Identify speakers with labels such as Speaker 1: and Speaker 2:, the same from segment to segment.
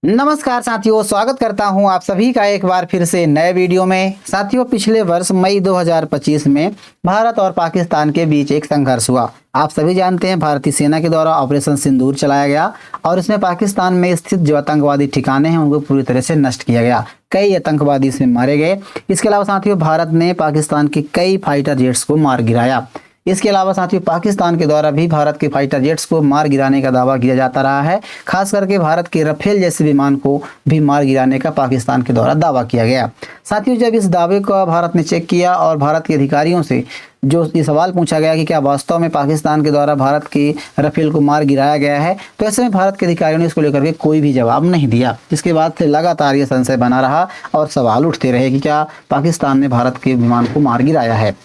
Speaker 1: नमस्कार साथियों, स्वागत करता हूं आप सभी का एक बार फिर से नए वीडियो में। साथियों, पिछले वर्ष मई 2025 में भारत और पाकिस्तान के बीच एक संघर्ष हुआ। आप सभी जानते हैं, भारतीय सेना के द्वारा ऑपरेशन सिंदूर चलाया गया और इसमें पाकिस्तान में स्थित जो आतंकवादी ठिकाने हैं उनको पूरी तरह से नष्ट किया गया। कई आतंकवादी इसमें मारे गए। इसके अलावा साथियों, भारत ने पाकिस्तान के कई फाइटर जेट्स को मार गिराया। इसके अलावा साथियों, पाकिस्तान के द्वारा भी भारत के फाइटर जेट्स को मार गिराने का दावा किया जाता रहा है। खास करके भारत के राफेल जैसे विमान को भी मार गिराने का पाकिस्तान के द्वारा दावा किया गया। साथियों, जब इस दावे को भारत ने चेक किया और भारत के अधिकारियों से जो ये सवाल पूछा गया कि क्या वास्तव में पाकिस्तान के द्वारा भारत के राफेल को मार गिराया गया है, तो ऐसे में भारत के अधिकारियों ने इसको लेकर के कोई भी जवाब नहीं दिया। जिसके बाद से लगातार ये संशय बना रहा और सवाल उठते रहे कि क्या पाकिस्तान ने भारत के विमान को मार गिराया है।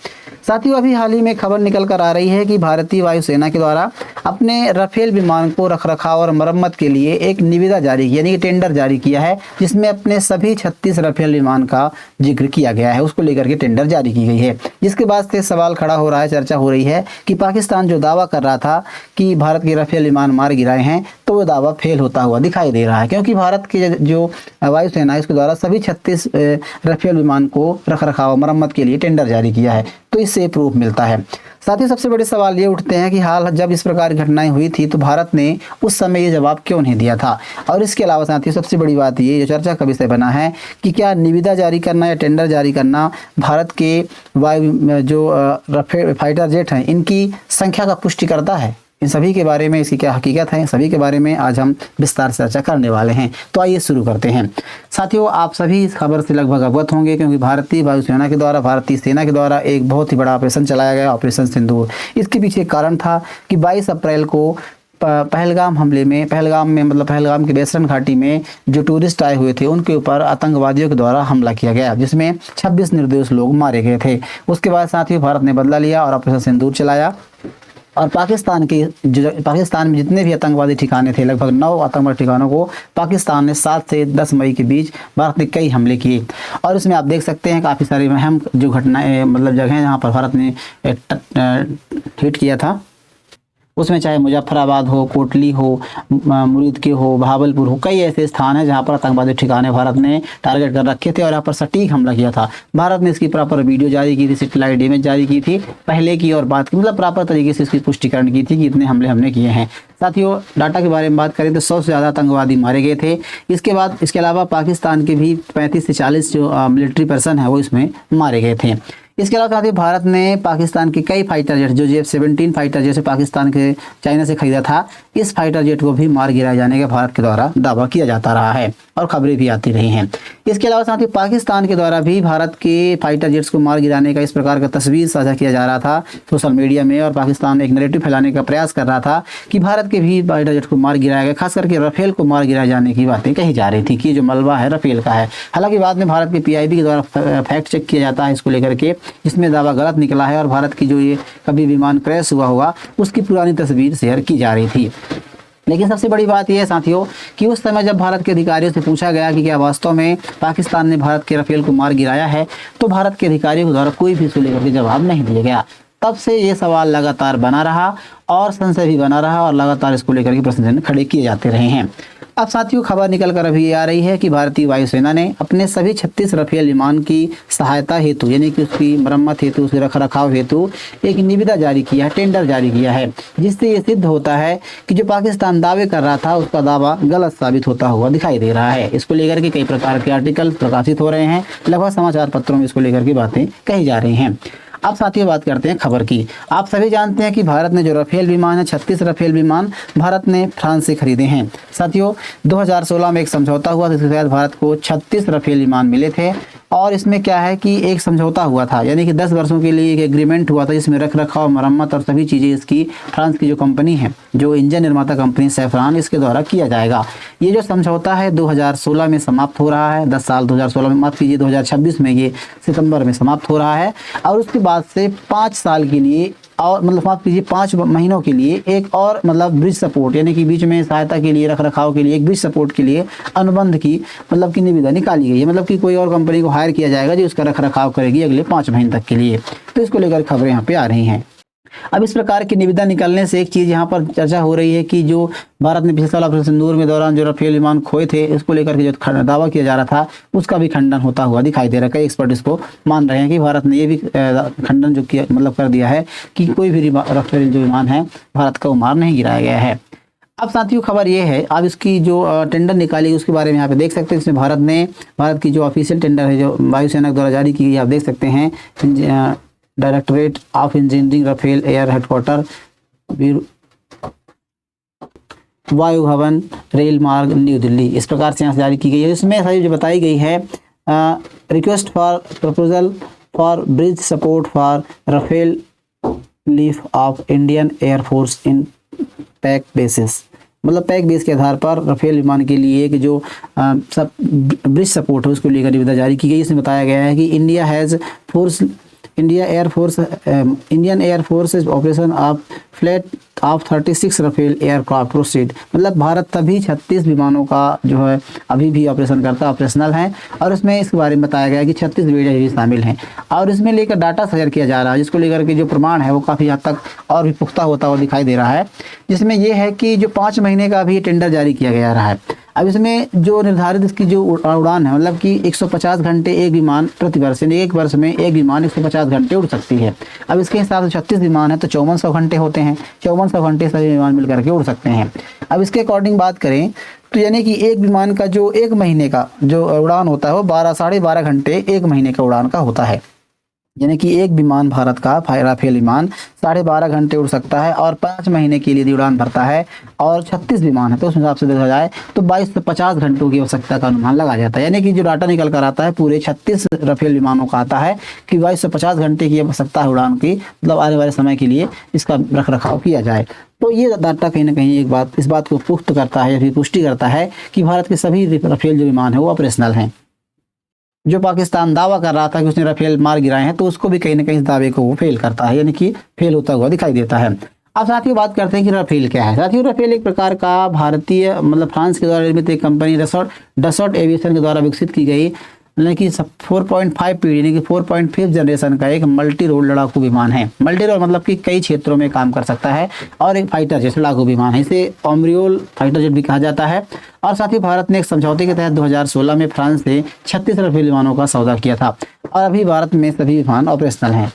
Speaker 1: साथियों, अभी हाल ही में खबर निकल कर आ रही है कि भारतीय वायुसेना के द्वारा अपने राफेल विमान को रखरखाव और मरम्मत के लिए एक निविदा जारी की, यानी कि टेंडर जारी किया है, जिसमें अपने सभी 36 राफेल विमान का जिक्र किया गया है। उसको लेकर के टेंडर जारी की गई है। जिसके बाद से सवाल खड़ा हो रहा है, चर्चा हो रही है कि पाकिस्तान जो दावा कर रहा था कि भारत के राफेल विमान मार गिराए हैं, तो वो दावा फेल होता हुआ दिखाई दे रहा है, क्योंकि भारत के जो वायुसेना है उसके द्वारा सभी 36 राफेल विमान को रखरखाव मरम्मत के लिए टेंडर जारी किया है। तो इससे प्रूफ मिलता है। साथ ही सबसे बड़े सवाल ये उठते हैं कि हाल जब इस प्रकार की घटनाएं हुई थी तो भारत ने उस समय ये जवाब क्यों नहीं दिया था। और इसके अलावा साथियों, सबसे बड़ी बात ये जो चर्चा का विषय बना है कि क्या निविदा जारी करना या टेंडर जारी करना भारत के वायु जो राफेल फाइटर जेट हैं इनकी संख्या का पुष्टि करता है। इन सभी के बारे में, इसकी क्या हकीकत है, सभी के बारे में आज हम विस्तार से चर्चा करने वाले हैं। तो आइए शुरू करते हैं। साथियों, आप सभी इस खबर से लगभग अवगत होंगे, क्योंकि भारतीय वायुसेना के द्वारा, भारतीय सेना के द्वारा एक बहुत ही बड़ा ऑपरेशन चलाया गया, ऑपरेशन सिंदूर। इसके पीछे एक कारण था कि 22 अप्रैल को पहलगाम हमले में, पहलगाम के बेसरन घाटी में जो टूरिस्ट आए हुए थे उनके ऊपर आतंकवादियों के द्वारा हमला किया गया, जिसमें 26 निर्दोष लोग मारे गए थे। उसके बाद साथियों, भारत ने बदला लिया और ऑपरेशन सिंदूर चलाया और पाकिस्तान में जितने भी आतंकवादी ठिकाने थे, लगभग 9 आतंकवादी ठिकानों को पाकिस्तान ने 7 से 10 मई के बीच भारत ने कई हमले किए। और इसमें आप देख सकते हैं काफ़ी सारी अहम जो घटनाएं, जगह हैं जहाँ पर भारत ने हिट किया था। उसमें चाहे मुजफ्फराबाद हो, कोटली हो, मुरीद के हो, भावलपुर हो, कई ऐसे स्थान हैं जहां पर आतंकवादी ठिकाने भारत ने टारगेट कर रखे थे और यहाँ पर सटीक हमला किया था। भारत ने इसकी प्रॉपर वीडियो जारी की थी, सैटेलाइट इमेज जारी की थी, पहले की और बाद की, प्रॉपर तरीके से इसकी पुष्टिकरण की थी कि इतने हमले हमने किए हैं। साथियों, डाटा के बारे में बात करें तो 100 से ज़्यादा आतंकवादी मारे गए थे। इसके अलावा पाकिस्तान के भी 35 से 40 जो मिलिट्री पर्सन है वो इसमें मारे गए थे। इसके अलावा साथियों, भारत ने पाकिस्तान के कई फाइटर जेट जो F-17 फाइटर जेट पाकिस्तान के चाइना से खरीदा था, इस फाइटर जेट को भी मार गिराए जाने का भारत के द्वारा दावा किया जाता रहा है और खबरें भी आती रही हैं। इसके अलावा साथियों, पाकिस्तान के द्वारा भी भारत के फाइटर जेट्स को मार गिराने का इस प्रकार का तस्वीर साझा किया जा रहा था सोशल मीडिया में, और पाकिस्तान एक नैरेटिव फैलाने का प्रयास कर रहा था कि भारत के भी फाइटर जेट को मार गिराया गया। खास करके राफेल को मार गिराए जाने की बातें कही जा रही थी कि जो मलबा है राफेल का है। हालांकि बाद में भारत के PIB के द्वारा फैक्ट चेक किया जाता है इसको लेकर के, जिसमें दावा गलत निकला है और भारत की जो ये कभी विमान क्रैश हुआ होगा उसकी पुरानी तस्वीर शेयर की जा रही थी। लेकिन सबसे बड़ी बात यह है साथियों कि उस समय जब भारत के अधिकारियों से पूछा गया कि क्या वास्तव में पाकिस्तान ने भारत के राफेल को मार गिराया है, तो भारत के अधिकारियों के द्वारा कोई भी इसको लेकर के जवाब नहीं दिया गया। तब से ये सवाल लगातार बना रहा और संशय भी बना रहा और लगातार इसको लेकर के प्रश्न खड़े किए जाते रहे हैं। अब साथियों, खबर निकल कर अभी आ रही है कि भारतीय वायुसेना ने अपने सभी 36 राफेल विमान की सहायता हेतु, यानी कि उसकी मरम्मत हेतु, उसके रखरखाव हेतु एक निविदा जारी किया है, टेंडर जारी किया है, जिससे ये सिद्ध होता है कि जो पाकिस्तान दावे कर रहा था उसका दावा गलत साबित होता हुआ दिखाई दे रहा है। इसको लेकर के कई प्रकार के आर्टिकल प्रकाशित हो रहे हैं, लगभग समाचार पत्रों में इसको लेकर के बातें कही जा रही हैं। अब साथियों, बात करते हैं खबर की। आप सभी जानते हैं कि भारत ने जो राफेल विमान है, 36 राफेल विमान भारत ने फ्रांस से खरीदे हैं। साथियों, 2016 में एक समझौता हुआ जिसके तहत भारत को 36 राफेल विमान मिले थे। और इसमें क्या है कि एक समझौता हुआ था, यानी कि 10 वर्षों के लिए एक एग्रीमेंट हुआ था, जिसमें रखरखाव, मरम्मत और सभी चीज़ें इसकी फ्रांस की जो कंपनी है, जो इंजन निर्माता कंपनी सैफरान, इसके द्वारा किया जाएगा। ये जो समझौता है 2016 में समाप्त हो रहा है। 10 साल 2016 में, माफ कीजिए 2026 में ये सितंबर में समाप्त हो रहा है। और उसके बाद से 5 साल के लिए और माफ कीजिए 5 महीनों के लिए एक और ब्रिज सपोर्ट, यानी कि बीच में सहायता के लिए, रखरखाव के लिए, एक ब्रिज सपोर्ट के लिए अनुबंध की की निविदा निकाली गई है। कि कोई और कंपनी को हायर किया जाएगा जो उसका रखरखाव करेगी अगले 5 महीने तक के लिए। तो इसको लेकर खबरें यहाँ पे आ रही हैं। अब इस प्रकार की निविदा निकलने से एक चीज़ यहाँ पर चर्चा हो रही है कि जो भारत ने पिछले साल ऑपरेशन सिंदूर में दौरान जो राफेल विमान खोए थे, इसको लेकर के जो दावा किया जा रहा था, उसका भी खंडन होता हुआ दिखाई दे रहा है। कई एक्सपर्ट इसको मान रहे हैं कि भारत ने ये भी खंडन जो किया, मतलब कर दिया है कि कोई भी राफेल जो विमान है भारत का मार नहीं गिराया गया है। अब साथियों खबर ये है, अब इसकी जो टेंडर निकाली उसके बारे में यहाँ पे देख सकते हैं। इसमें भारत की जो ऑफिशियल टेंडर है जो वायुसेना द्वारा जारी की गई, आप देख सकते हैं, directorate of engineering Rafale air headquarters Vayu Bhavan rail मार्ग न्यू दिल्ली, इस प्रकार से यहाँ से जारी की गई है। इसमें सही जो बताई गई है, request for proposal for bridge support for Rafale leaf of Indian air force in pack basis, मतलब पैक बेस के आधार पर राफेल विमान के लिए कि जो सब ब्रिज सपोर्ट है उसको लेकर निविदा जारी की गई। इसमें बताया गया है कि Indian air force operation of flat of 36 Rafale aircraft proceed, मतलब भारत तभी 36 विमानों का जो है अभी भी ऑपरेशन करता है, ऑपरेशनल है। और इसमें इसके बारे में बताया गया है कि 36 वीडियो भी शामिल हैं और इसमें लेकर डाटा शेयर किया जा रहा है, जिसको लेकर के जो प्रमाण है वो काफ़ी हद तक और भी पुख्ता होता हुआ दिखाई दे रहा है। जिसमें यह है कि जो 5 महीने का भी टेंडर जारी किया गया रहा है। अब इसमें जो निर्धारित इसकी जो उड़ान है, मतलब कि 150 घंटे एक विमान प्रति वर्ष, यानी एक वर्ष में एक विमान 150 घंटे उड़ सकती है। अब इसके हिसाब से 36 विमान है तो 5400 घंटे होते हैं, 5400 घंटे सभी विमान मिल करके उड़ सकते हैं। अब इसके अकॉर्डिंग बात करें तो यानी कि एक विमान का जो एक महीने का जो उड़ान होता है वो साढ़े 12 घंटे एक महीने का उड़ान का होता है। यानी कि एक विमान भारत का राफेल विमान 12.5 घंटे उड़ सकता है और 5 महीने के लिए उड़ान भरता है और 36 विमान है तो उस हिसाब से देखा जाए तो 22 से 50 घंटों की आवश्यकता का अनुमान लगाया जाता है। यानी कि जो डाटा निकल कर आता है पूरे 36 राफेल विमानों का आता है कि 22 से 50 घंटे की आवश्यकता है उड़ान की, मतलब आने वाले समय के लिए इसका रख रखाव किया जाए। तो ये डाटा कहीं ना कहीं इस बात को पुख्त करता है या फिर पुष्टि करता है कि भारत के सभी राफेल जो विमान है वो ऑपरेशनल हैं। जो पाकिस्तान दावा कर रहा था कि उसने राफेल मार गिराए हैं तो उसको भी कहीं ना कहीं इस दावे को वो फेल करता है, यानी कि फेल होता हुआ दिखाई देता है। अब साथियों बात करते हैं कि राफेल क्या है। साथियों राफेल एक प्रकार का भारतीय मतलब फ्रांस के द्वारा निर्मित एक कंपनी डसॉल्ट एविएशन के द्वारा विकसित की गई, यानी कि 4.5 पीढ़ी यानी कि 4.5 जनरेशन का एक मल्टी रोल लड़ाकू विमान है। मल्टी रोल मतलब कि कई क्षेत्रों में काम कर सकता है और एक फाइटर जेट लड़ाकू विमान है, इसे ओमरियोल फाइटर जेट भी कहा जाता है। और साथ ही भारत ने एक समझौते के तहत 2016 में फ्रांस से 36 राफेल विमानों का सौदा किया था और अभी भारत में सभी विमान ऑपरेशनल हैं।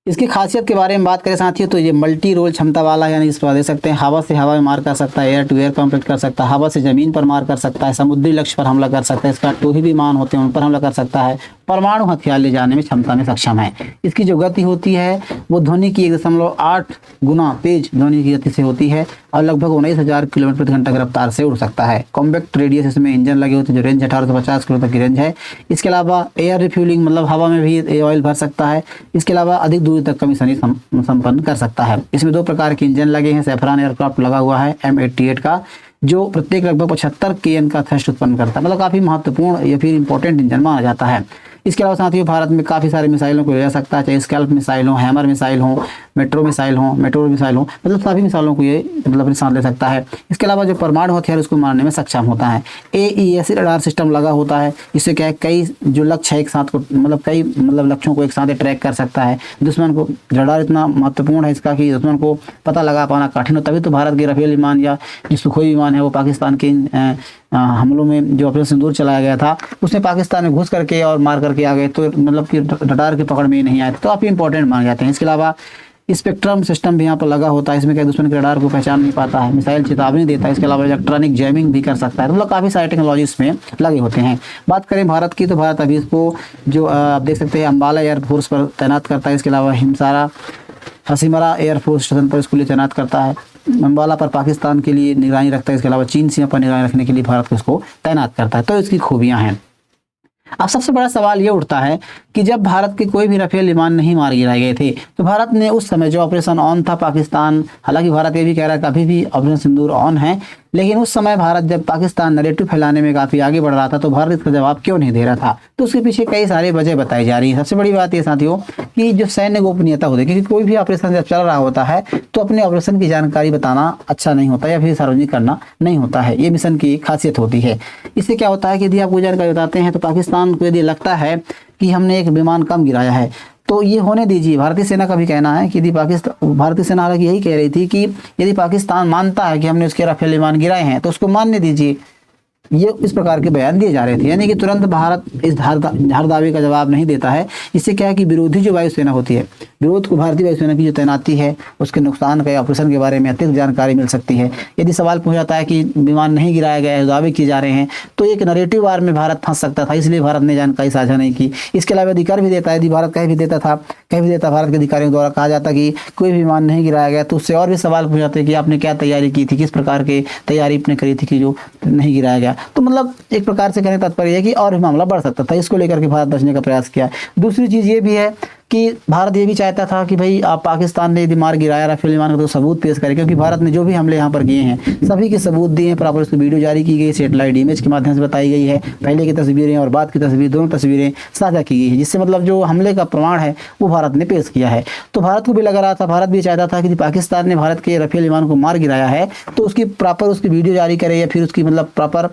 Speaker 1: इसकी खासियत के बारे में बात करें साथियों तो ये मल्टी रोल क्षमता वाला, यानी इस पर दे सकते हैं हवा से हवा में मार कर सकता है, एयर टू एयर कॉम्पैक्ट कर सकता है, हवा से ज़मीन पर मार कर सकता है, समुद्री लक्ष्य पर हमला कर सकता है, इसका टोही विमान होते हैं उन पर हमला कर सकता है, परमाणु हथियार ले जाने में क्षमता में सक्षम है। इसकी जो गति होती है वो ध्वनि की 1.8 गुना तेज ध्वनि की गति से होती है और लगभग 19,000 किलोमीटर प्रति घंटा की रफ्तार से उड़ सकता है। कॉम्पैक्ट रेडियस इसमें इंजन लगे होते हैं, जो रेंज 1850 किलोमीटर की रेंज है। इसके अलावा एयर रिफ्यूलिंग मतलब हवा में भी ऑयल भर सकता है। इसके अलावा अधिक दूरी तक का मिशन संपन्न कर सकता है। इसमें 2 प्रकार के इंजन लगे हैं। सैफरान एयरक्राफ्ट लगा हुआ है M88 का, जो प्रत्येक लगभग 75 kN का थ्रस्ट उत्पन्न करता है, मतलब काफ़ी महत्वपूर्ण या फिर इंपॉर्टेंट इंजन माना जाता है। इसके अलावा साथियों भारत में काफ़ी सारे मिसाइलों को ले जा सकता है, चाहे स्कैल्प मिसाइल हो, हैमर मिसाइल हो, मेट्रो मिसाइल हो, मतलब सभी मिसाइलों को ये मतलब साथ ले सकता है। इसके अलावा जो परमाणु हथियार उसको मारने में सक्षम होता है। AES रडार सिस्टम लगा होता है, इससे क्या है कई जो लक्ष्य है एक साथ को कई लक्ष्यों को एक साथ ट्रैक कर सकता है। दुश्मन को रडार इतना महत्वपूर्ण है इसका कि दुश्मन को पता लगा पाना कठिन हो, तभी तो भारत के राफेल विमान या जो सुखोई विमान है वो पाकिस्तान के हमलों में जो ऑपरेशन सिंदूर चलाया गया था उसमें पाकिस्तान में घुस करके और मार करके आ गए, तो मतलब कि रडार की पकड़ में ही नहीं आए, तो काफ़ी इंपॉर्टेंट माने जाते हैं। इसके अलावा स्पेक्ट्रम सिस्टम भी यहाँ पर लगा होता है, इसमें क्या दुश्मन के रडार को पहचान नहीं पाता है, मिसाइल चेतावनी देता है। इसके अलावा इलेक्ट्रॉनिक जैमिंग भी कर सकता है, मतलब काफ़ी सारे टेक्नोलॉजी इसमें लगे होते हैं। बात करें भारत की तो भारत अभी इसको जो आप देख सकते हैं अम्बाला एयरफोर्स पर तैनात करता है। इसके अलावा हसीमरा एयरफोर्स स्टेशन पर इसको लिए तैनात करता है। अम्बाला पर पाकिस्तान के लिए निगरानी रखता है। इसके अलावा चीन सीमा पर निगरानी रखने के लिए भारत को इसको तैनात करता है। तो इसकी खूबियाँ हैं। अब सबसे बड़ा सवाल ये उठता है कि जब भारत के कोई भी राफेल विमान नहीं मार गिराए गए थे तो भारत ने उस समय जो ऑपरेशन ऑन था पाकिस्तान, हालांकि भारत ये भी कह रहा है कि अभी भी ऑपरेशन सिंदूर ऑन है, लेकिन उस समय भारत जब पाकिस्तान नैरेटिव फैलाने में काफ़ी आगे बढ़ रहा था तो भारत इसका जवाब क्यों नहीं दे रहा था, तो उसके पीछे कई सारे वजह बताई जा रही है। सबसे बड़ी बात ये साथियों कि जो सैन्य गोपनीयता होती है, क्योंकि कोई भी ऑपरेशन जब चल रहा होता है तो अपने ऑपरेशन की जानकारी बताना अच्छा नहीं होता या फिर सार्वजनिक करना नहीं होता है, ये मिशन की खासियत होती है। इससे क्या होता है कि यदि आप कोई जानकारी बताते हैं तो पाकिस्तान को यदि लगता है कि हमने एक विमान कम गिराया है तो ये होने दीजिए। भारतीय सेना का भी कहना है कि यदि पाकिस्तान, भारतीय सेना हालांकि यही कह रही थी कि यदि पाकिस्तान मानता है कि हमने उसके राफेल विमान गिराए हैं तो उसको मानने दीजिए। ये इस प्रकार के बयान दिए जा रहे थे, यानी कि तुरंत भारत इस हर दावे का जवाब नहीं देता है। इससे क्या है कि विरोधी जो वायुसेना होती है, विरोध को भारतीय वायुसेना की जो तैनाती है उसके नुकसान का, ऑपरेशन के बारे में अतिरिक्त जानकारी मिल सकती है। यदि सवाल पूछा जाता है कि विमान नहीं गिराया गया है, दावे किए जा रहे हैं, तो एक नैरेटिव वार में भारत फंस सकता था, इसलिए भारत ने जानकारी साझा नहीं की। इसके अलावा अधिकार भी देता है, यदि भारत कह भी देता भारत के अधिकारियों द्वारा कहा जाता कि कोई भी विमान नहीं गिराया गया, तो उससे और भी सवाल पूछ जाते कि आपने क्या तैयारी की थी, किस प्रकार की तैयारी आपने करी थी कि जो नहीं गिराया गया। तो मतलब एक प्रकार से कहने तात्पर्य है कि और भी मामला बढ़ सकता था, इसको लेकर के भारत बचने का प्रयास किया। दूसरी चीज़ ये भी है कि भारत ये भी चाहता था कि भाई आप पाकिस्तान ने यदि मार गिराया राफेल विमान का तो सबूत पेश करें, क्योंकि भारत ने जो भी हमले यहाँ पर किए हैं सभी के सबूत दिए हैं, प्रॉपर उसकी वीडियो जारी की गई, सेटेलाइट इमेज के माध्यम से बताई गई है, पहले की तस्वीरें और बाद की तस्वीर, दोनों तस्वीरें साझा की गई है, जिससे मतलब जो हमले का प्रमाण है वो भारत ने पेश किया है। तो भारत को भी लग रहा था, भारत भी चाहता था कि पाकिस्तान ने भारत के राफेल विमान को मार गिराया है तो उसकी प्रॉपर उसकी वीडियो जारी करे या फिर उसकी मतलब प्रॉपर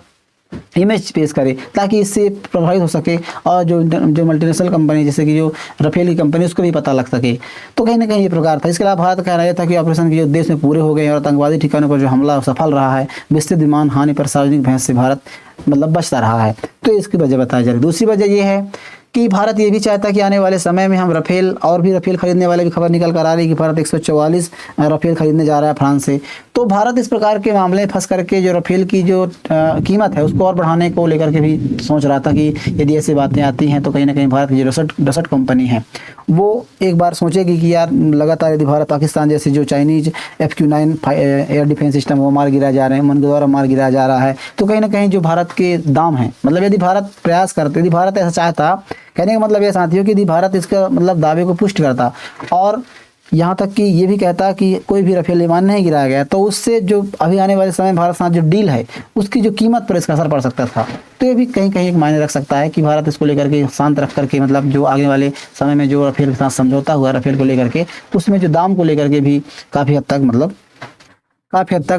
Speaker 1: इमेज पेश करे, ताकि इससे प्रभावित हो सके और जो मल्टीनेशनल कंपनी जैसे कि जो राफेल की कंपनी उसको भी पता लग सके। तो कहीं ना कहीं ये प्रकार था। इसके अलावा भारत का कहना यह था कि ऑपरेशन के जो उद्देश्य में पूरे हो गए और आतंकवादी ठिकानों पर जो हमला सफल रहा है, विस्तृत विमान हानि पर सार्वजनिक बहस से भारत मतलब बचता रहा है। तो इसकी वजह बताई जा रही। दूसरी वजह यह है कि भारत ये भी चाहता है कि आने वाले समय में हम राफेल और भी राफेल खरीदने वाले भी खबर निकल कर आ रही है कि भारत 144 राफेल खरीदने जा रहा है फ्रांस से। तो भारत इस प्रकार के मामले में फंस करके जो राफेल की जो कीमत है उसको और बढ़ाने को लेकर के भी सोच रहा था कि यदि ऐसी बातें आती हैं तो कहीं ना कहीं भारत की जो डसट कंपनी है वो एक बार सोचेगी कि यार लगातार यदि भारत पाकिस्तान जैसे जो Chinese FQ9 air defence system वो मार गिराया जा रहे हैं, मन के द्वारा मार गिराया जा रहा है, तो कहीं ना कहीं जो भारत के दाम हैं, मतलब यदि भारत प्रयास करते, यदि भारत ऐसा चाहता, कहने का मतलब ये साथियों कि यदि भारत इसका मतलब दावे को पुष्ट करता और यहाँ तक कि ये भी कहता कि कोई भी राफेल विमान नहीं गिराया गया, तो उससे जो अभी आने वाले समय भारत साथ जो डील है उसकी जो कीमत पर इसका असर पड़ सकता था। तो ये भी कहीं कहीं एक मायने रख सकता है कि भारत इसको लेकर के शांत रख करके मतलब जो आगे वाले समय में जो राफेल के साथ समझौता हुआ राफेल को लेकर के, उसमें जो दाम को लेकर के भी काफ़ी हद तक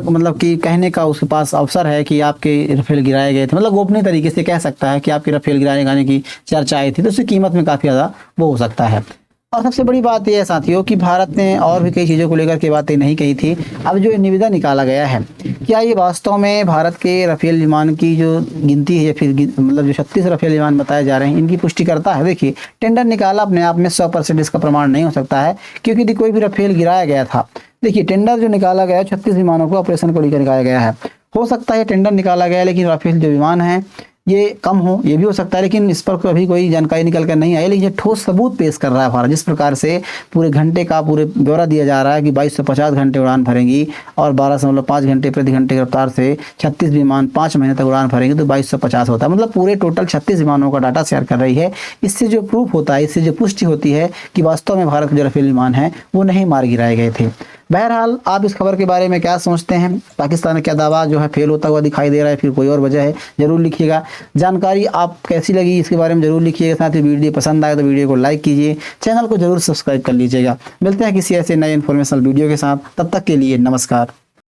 Speaker 1: मतलब कि कहने का उसके पास अवसर है कि आपके राफेल गिराए गए थे, मतलब गोपनीय तरीके से कह सकता है कि आपके राफेल गिराए जाने की चर्चा आई थी, तो उसकी कीमत में काफ़ी ज़्यादा वो हो सकता है। और सबसे बड़ी बात यह है साथियों कि भारत ने और भी कई चीज़ों को लेकर के बातें नहीं कही थी। अब जो निविदा निकाला गया है, क्या ये वास्तव में भारत के राफेल विमान की जो गिनती है या फिर मतलब जो 36 राफेल विमान बताए जा रहे हैं इनकी पुष्टि करता है? देखिए, टेंडर निकाला अपने आप में 100% इसका प्रमाण नहीं हो सकता है, क्योंकि यदि कोई भी राफेल गिराया गया था, देखिए टेंडर जो निकाला गया 36 विमानों को ऑपरेशन को लेकर निकाला गया है। हो सकता है टेंडर निकाला गया लेकिन राफेल जो विमान है ये कम हो, ये भी हो सकता है, लेकिन इस पर अभी कोई जानकारी निकल कर नहीं आई। लेकिन ये ठोस सबूत पेश कर रहा है भारत, जिस प्रकार से पूरे घंटे का पूरे ब्यौरा दिया जा रहा है कि 2250 घंटे उड़ान भरेंगी और 12.5 घंटे प्रति घंटे की रफ्तार से 36 विमान 5 महीने तक उड़ान भरेंगे, तो 2250 होता है, मतलब पूरे टोटल 36 विमानों का डाटा शेयर कर रही है। इससे जो प्रूफ होता है, इससे जो पुष्टि होती है कि वास्तव में भारत के जो राफेल विमान है वो नहीं मार गिराए गए थे। बहरहाल आप इस खबर के बारे में क्या सोचते हैं? पाकिस्तान का क्या दावा जो है फेल होता हुआ दिखाई दे रहा है, फिर कोई और वजह है? जरूर लिखिएगा। जानकारी आप कैसी लगी इसके बारे में जरूर लिखिएगा। साथ ही वीडियो पसंद आए तो वीडियो को लाइक कीजिए, चैनल को जरूर सब्सक्राइब कर लीजिएगा। मिलते हैं किसी ऐसे नए इन्फॉर्मेशनल वीडियो के साथ, तब तक के लिए नमस्कार।